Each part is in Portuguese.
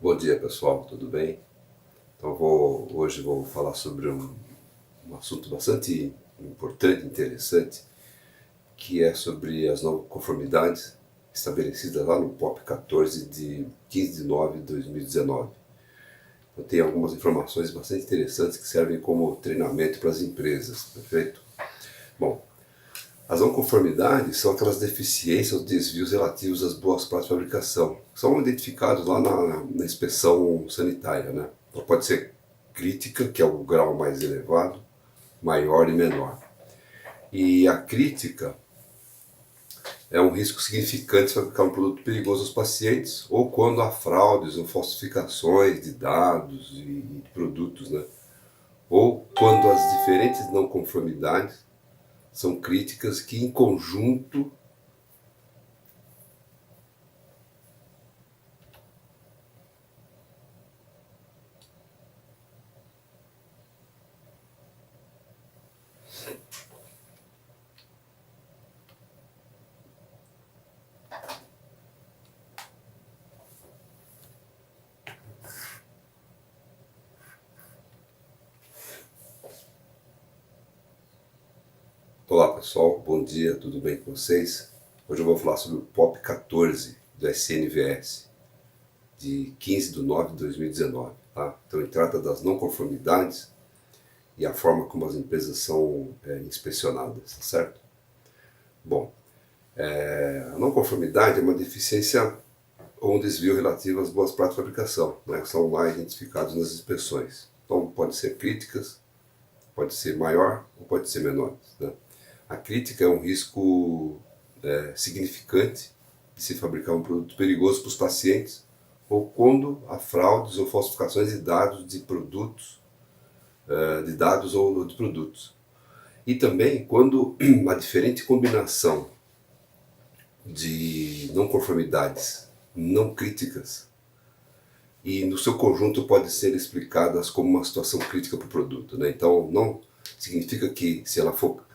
Bom dia pessoal, tudo bem? Então hoje vou falar sobre um assunto bastante importante e interessante, que é sobre as não conformidades estabelecidas lá no POP 14 de 15 de nove de 2019. Eu tenho algumas informações bastante interessantes que servem como treinamento para as empresas, perfeito? Bom, as não conformidades são aquelas deficiências ou desvios relativos às boas práticas de fabricação. São identificados lá na inspeção sanitária, né? Então pode ser crítica, que é o grau mais elevado, maior e menor. E a crítica é um risco significante de fabricar um produto perigoso aos pacientes, ou quando há fraudes ou falsificações de dados e produtos, né? Ou quando as diferentes não conformidades são críticas que em conjunto. Olá pessoal, bom dia, tudo bem com vocês? Hoje eu vou falar sobre o POP 14 do SNVS, de 15 de nove de 2019. Tá? Então ele trata das não conformidades e a forma como as empresas são inspecionadas, tá certo? Bom, a não conformidade é uma deficiência ou um desvio relativo às boas práticas de fabricação, né, que são lá identificados nas inspeções. Então pode ser críticas, pode ser maior ou pode ser menor, né? A crítica é um risco significante de se fabricar um produto perigoso para os pacientes, ou quando há fraudes ou falsificações de dados de produtos, de dados ou de produtos. E também quando a diferente combinação de não conformidades não críticas e no seu conjunto pode ser explicadas como uma situação crítica para o produto, né? Então não significa que se ela for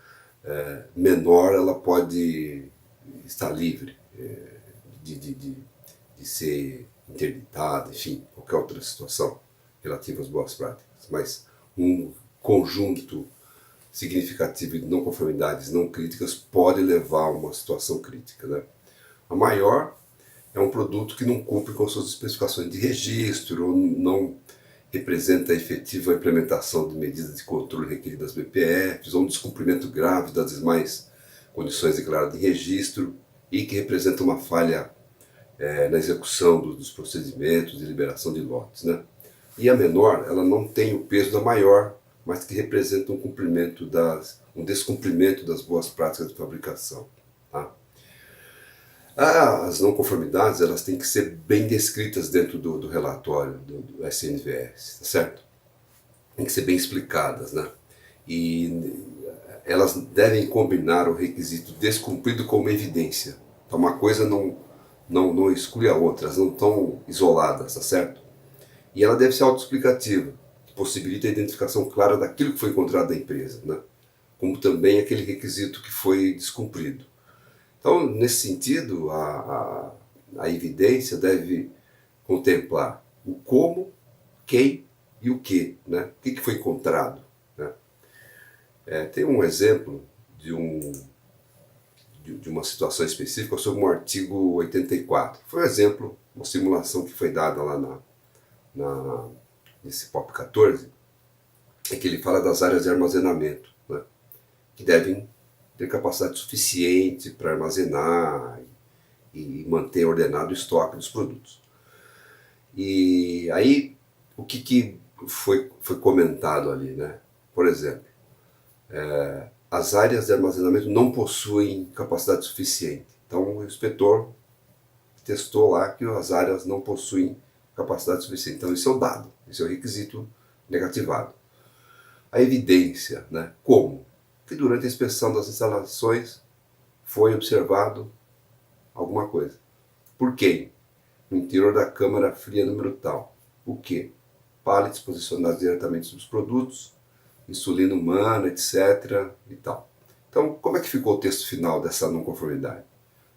menor ela pode estar livre de, de, de, de ser interditada, enfim, qualquer outra situação relativa às boas práticas. Mas um conjunto significativo de não conformidades não críticas pode levar a uma situação crítica, né? A maior é um produto que não cumpre com suas especificações de registro, ou não representa a efetiva implementação de medidas de controle requeridas das BPFs, ou um descumprimento grave das demais condições declaradas em registro, e que representa uma falha na execução dos procedimentos de liberação de lotes, né? E a menor, ela não tem o peso da maior, mas que representa um descumprimento das boas práticas de fabricação. Tá? As não conformidades elas têm que ser bem descritas dentro do relatório do SNVS, tá certo? Tem que ser bem explicadas, né? E elas devem combinar o requisito descumprido com uma evidência. Então uma coisa não exclui a outra, elas não estão isoladas, tá certo? E ela deve ser autoexplicativa, que possibilita a identificação clara daquilo que foi encontrado na empresa, né? Como também aquele requisito que foi descumprido. Então, nesse sentido, a evidência deve contemplar o como, quem e o que, né? O que foi encontrado. Né? Tem um exemplo de uma situação específica sobre um artigo 84. Foi um exemplo, uma simulação que foi dada lá nesse POP 14, é que ele fala das áreas de armazenamento, né? Que devem ter capacidade suficiente para armazenar e manter ordenado o estoque dos produtos. E aí, o que foi comentado ali, né? Por exemplo, as áreas de armazenamento não possuem capacidade suficiente. Então, o inspetor testou lá que as áreas não possuem capacidade suficiente. Então, isso é o dado, esse é o requisito negativado. A evidência, né? Como? Que durante a inspeção das instalações foi observado alguma coisa. Por quem? No interior da câmara fria número tal. O que? Pallets posicionados diretamente sobre os produtos, insulina humana, etc. e tal. Então, como é que ficou o texto final dessa não conformidade?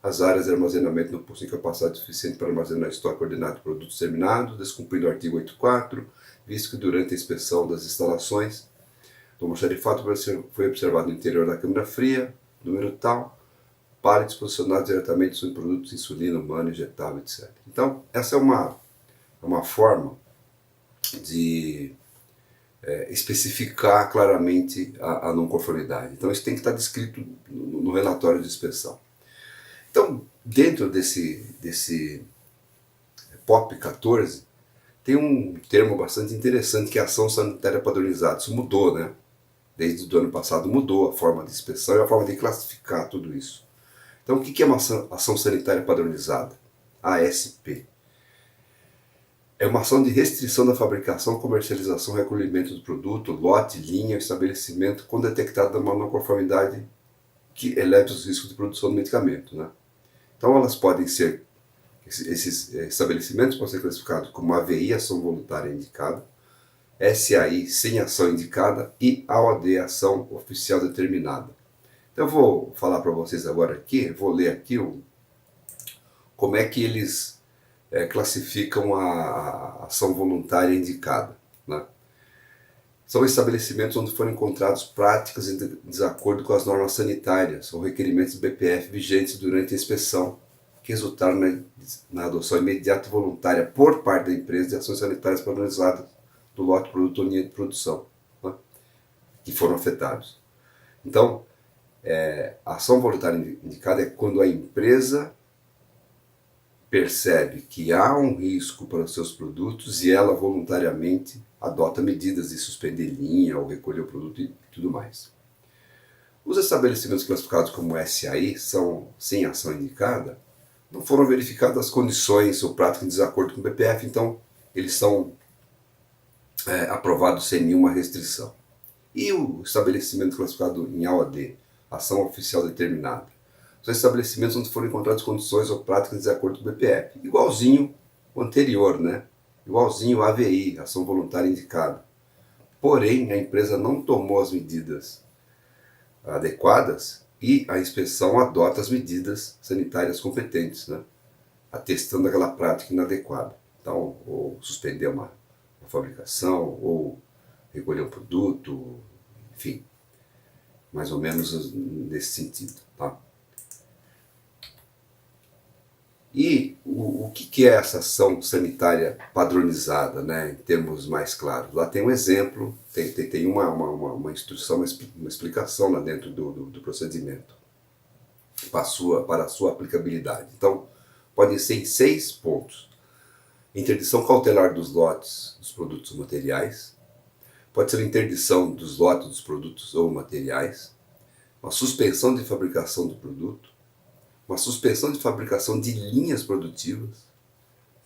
as áreas de armazenamento não possuem capacidade suficiente para armazenar estoque ordenado de produtos terminados, descumprindo o artigo 84, visto que durante a inspeção das instalações do almoxarifado foi observado no interior da câmara fria, número tal, pallets posicionados diretamente sobre produtos de insulina humana, injetável, etc. Então, essa é uma forma de especificar claramente a não conformidade. Então, isso tem que estar descrito no relatório de inspeção. Então, dentro desse POP 14, tem um termo bastante interessante que é ação sanitária padronizada. Isso mudou, né? Desde o ano passado mudou a forma de inspeção e a forma de classificar tudo isso. Então, o que é uma ação sanitária padronizada? ASP. É uma ação de restrição da fabricação, comercialização, recolhimento do produto, lote, linha, estabelecimento, quando detectada uma não conformidade que eleve os riscos de produção do medicamento, né? Então, elas podem ser, esses estabelecimentos podem ser classificados como AVI, ação voluntária indicada, SAI, sem ação indicada, e AOD, ação oficial determinada. Então eu vou falar para vocês agora aqui, vou ler aqui como é que eles classificam a ação voluntária indicada, né? São estabelecimentos onde foram encontrados práticas em desacordo com as normas sanitárias ou requerimentos do BPF vigentes durante a inspeção, que resultaram na adoção imediata e voluntária por parte da empresa de ações sanitárias padronizadas do lote, produto ou linha de produção, né, que foram afetados. Então, a ação voluntária indicada é quando a empresa percebe que há um risco para os seus produtos e ela voluntariamente adota medidas de suspender linha ou recolher o produto e tudo mais. Os estabelecimentos classificados como SAI são sem ação indicada, não foram verificadas as condições ou práticas em desacordo com o BPF, então eles são aprovados sem nenhuma restrição. E o estabelecimento classificado em AOD, ação oficial determinada, são estabelecimentos onde foram encontradas condições ou práticas de desacordo com o BPF, igualzinho o anterior, né? Igualzinho o AVI, ação voluntária indicada. Porém, a empresa não tomou as medidas adequadas e a inspeção adota as medidas sanitárias competentes, né? Atestando aquela prática inadequada. Então, ou suspender uma fabricação, ou recolher um produto, enfim, mais ou menos nesse sentido, tá? E o que é essa ação sanitária padronizada, né, em termos mais claros? Lá tem um exemplo, tem uma instrução, uma explicação lá dentro do procedimento para a sua aplicabilidade. Então, podem ser em 6 pontos. Interdição cautelar dos lotes dos produtos ou materiais. Pode ser interdição dos lotes dos produtos ou materiais. Uma suspensão de fabricação do produto. Uma suspensão de fabricação de linhas produtivas.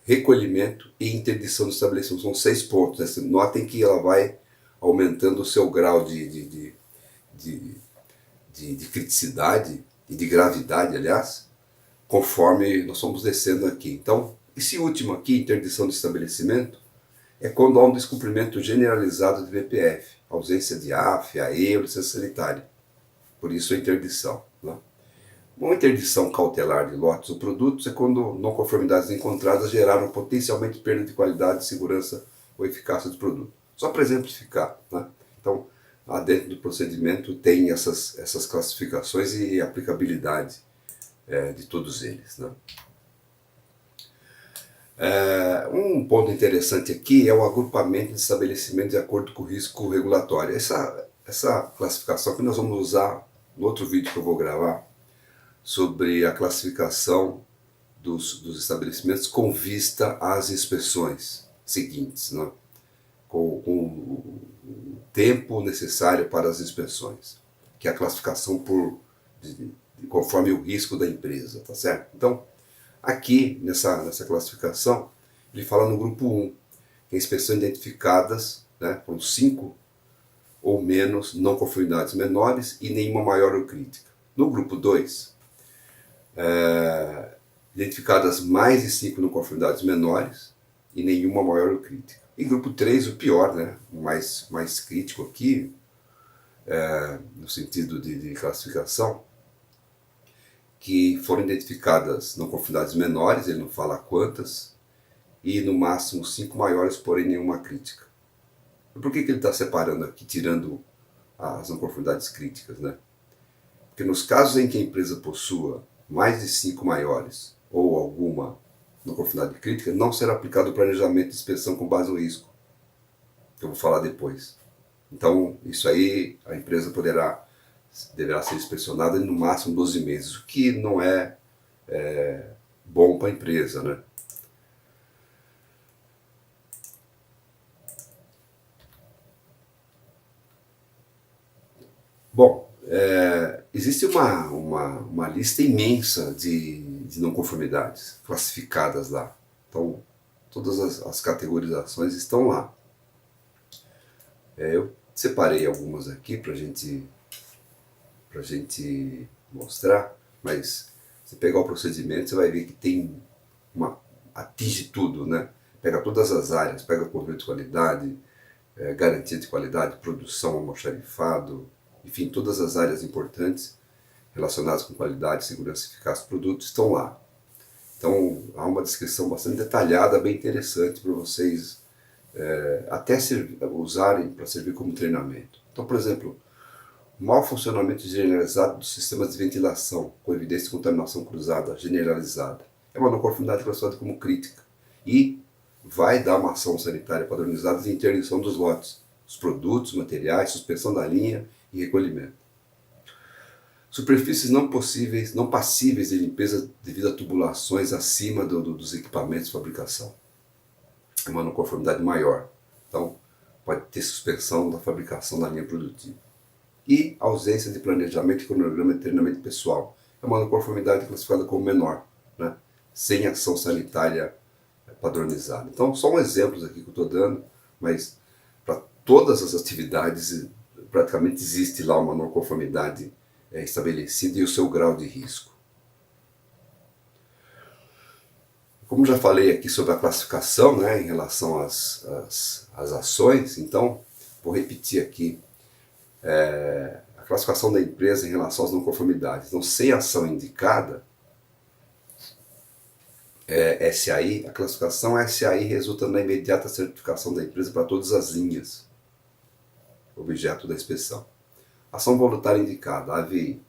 Recolhimento e interdição do estabelecimento. São 6 pontos. Né? Notem que ela vai aumentando o seu grau de criticidade e de gravidade, aliás, conforme nós vamos descendo aqui. Então, esse último aqui, interdição de estabelecimento, é quando há um descumprimento generalizado de BPF, ausência de AF, AE ou licença sanitária. Por isso a interdição. Né? Uma interdição cautelar de lotes ou produtos é quando não conformidades encontradas geraram potencialmente perda de qualidade, segurança ou eficácia do produto. Só para exemplificar. Né? Então, lá dentro do procedimento tem essas classificações e aplicabilidade de todos eles. Né? Um ponto interessante aqui é o agrupamento de estabelecimento de acordo com o risco regulatório. Essa classificação que nós vamos usar no outro vídeo que eu vou gravar sobre a classificação dos estabelecimentos com vista às inspeções seguintes, né? com o tempo necessário para as inspeções, que é a classificação conforme o risco da empresa, tá certo? Então, aqui, nessa classificação, ele fala no grupo 1, que é inspeções identificadas, né, com 5 ou menos não conformidades menores e nenhuma maior ou crítica. No grupo 2, identificadas mais de 5 não conformidades menores e nenhuma maior ou crítica. E grupo 3, o pior, né, o mais crítico aqui, no sentido de classificação, que foram identificadas não conformidades menores, ele não fala quantas, e no máximo 5 maiores, porém nenhuma crítica. Por que ele está separando aqui, tirando as não conformidades críticas, né? Porque nos casos em que a empresa possua mais de 5 maiores ou alguma não conformidade crítica, não será aplicado o planejamento de inspeção com base no risco, que eu vou falar depois. Então, isso aí a empresa deverá ser inspecionada em no máximo 12 meses, o que não é bom para a empresa, né? Bom, existe uma lista imensa de não conformidades classificadas lá. Então, todas as categorizações estão lá. Eu separei algumas aqui para gente mostrar, mas se pegar o procedimento, você vai ver que atinge tudo, né? Pega todas as áreas, pega controle de qualidade, garantia de qualidade, produção, almoxarifado, enfim, todas as áreas importantes relacionadas com qualidade, segurança e eficácia do produto estão lá. Então, há uma descrição bastante detalhada, bem interessante para vocês até usarem para servir como treinamento. Então, por exemplo, mau funcionamento generalizado dos sistemas de ventilação, com evidência de contaminação cruzada generalizada. É uma não conformidade classificada como crítica e vai dar uma ação sanitária padronizada de interdição dos lotes, os produtos, materiais, suspensão da linha e recolhimento. Superfícies não passíveis de limpeza devido a tubulações acima dos equipamentos de fabricação. É uma não conformidade maior. Então, pode ter suspensão da fabricação da linha produtiva. E ausência de planejamento e cronograma de treinamento pessoal. É uma não conformidade classificada como menor, né? Sem ação sanitária padronizada. Então, só um exemplos aqui que eu estou dando, mas para todas as atividades praticamente existe lá uma não conformidade estabelecida e o seu grau de risco. Como já falei aqui sobre a classificação, né, em relação às ações, então vou repetir aqui a classificação da empresa em relação às não conformidades. Então, sem ação indicada, SAI, a classificação SAI resulta na imediata certificação da empresa para todas as linhas, objeto da inspeção. Ação voluntária indicada, AVI.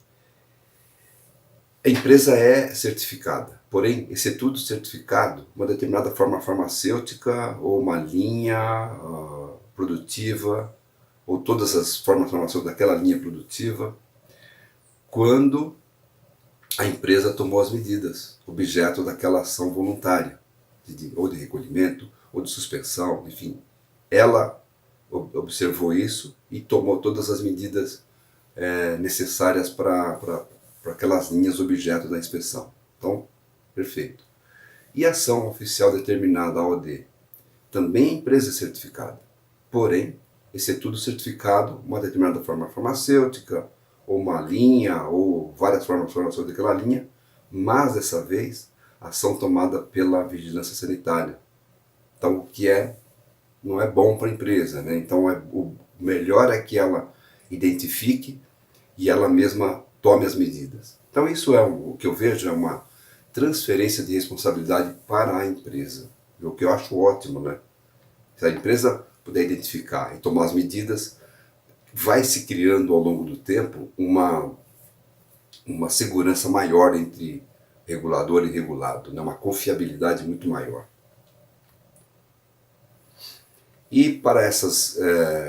A empresa é certificada, porém, excetudo certificado, uma determinada forma farmacêutica ou uma linha produtiva, ou todas as formas farmacêuticas daquela linha produtiva, quando a empresa tomou as medidas, objeto daquela ação voluntária, ou de recolhimento, ou de suspensão, enfim. Ela observou isso e tomou todas as medidas necessárias para aquelas linhas objeto da inspeção. Então, perfeito. E ação oficial determinada, a OD, também empresa certificada, porém, excetudo certificado, uma determinada forma farmacêutica, ou uma linha, ou várias formas farmacêuticas daquela linha, mas dessa vez, ação tomada pela vigilância sanitária. Então, o que não é bom para a empresa, né? Então, o melhor é que ela identifique e ela mesma tome as medidas. Então, isso o que eu vejo é uma transferência de responsabilidade para a empresa, o que eu acho ótimo, né? Se a empresa puder identificar e tomar as medidas, vai se criando ao longo do tempo uma segurança maior entre regulador e regulado, né? Uma confiabilidade muito maior. E para essas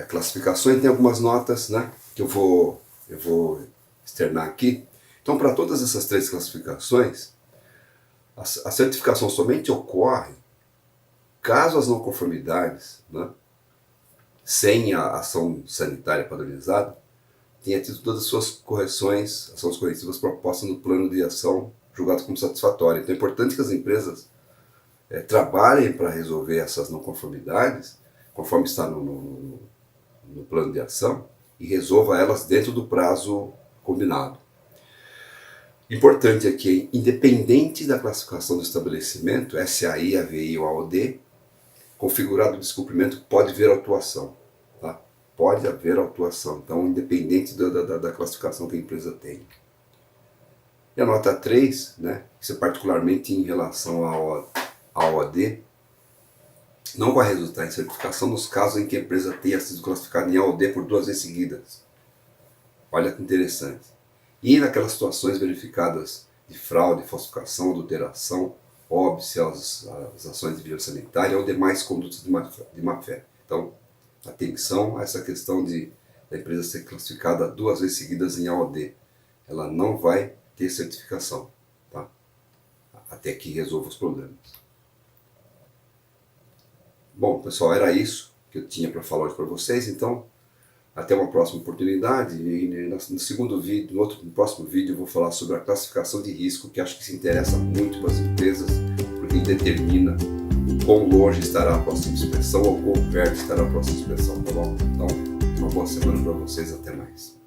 classificações tem algumas notas, né, que eu vou externar aqui. Então, para todas essas 3 classificações, a certificação somente ocorre caso as não conformidades, né, sem a ação sanitária padronizada, tenha tido todas as suas correções, ações corretivas propostas no plano de ação julgado como satisfatório. Então é importante que as empresas trabalhem para resolver essas não conformidades, conforme está no plano de ação, e resolva elas dentro do prazo combinado. Importante aqui, independente da classificação do estabelecimento, SAI, AVI ou AOD, configurado o descumprimento pode haver autuação. Tá? Pode haver autuação, então independente da classificação que a empresa tem. E a nota 3, né, isso é particularmente em relação à OAD, não vai resultar em certificação nos casos em que a empresa tenha sido classificada em AOD por 2 vezes seguidas. Olha que interessante. E naquelas situações verificadas de fraude, falsificação, adulteração, óbice, as ações de vigilância sanitária ou demais condutas de má fé. Então, atenção a essa questão da empresa ser classificada 2 vezes seguidas em AOD. Ela não vai ter certificação, tá? Até que resolva os problemas. Bom, pessoal, era isso que eu tinha para falar hoje para vocês, então até uma próxima oportunidade. E no segundo vídeo, no próximo vídeo, eu vou falar sobre a classificação de risco, que acho que se interessa muito para as empresas, porque ele determina o quão longe estará a próxima inspeção ou quão perto estará a próxima inspeção, tá bom? Então, uma boa semana para vocês, até mais.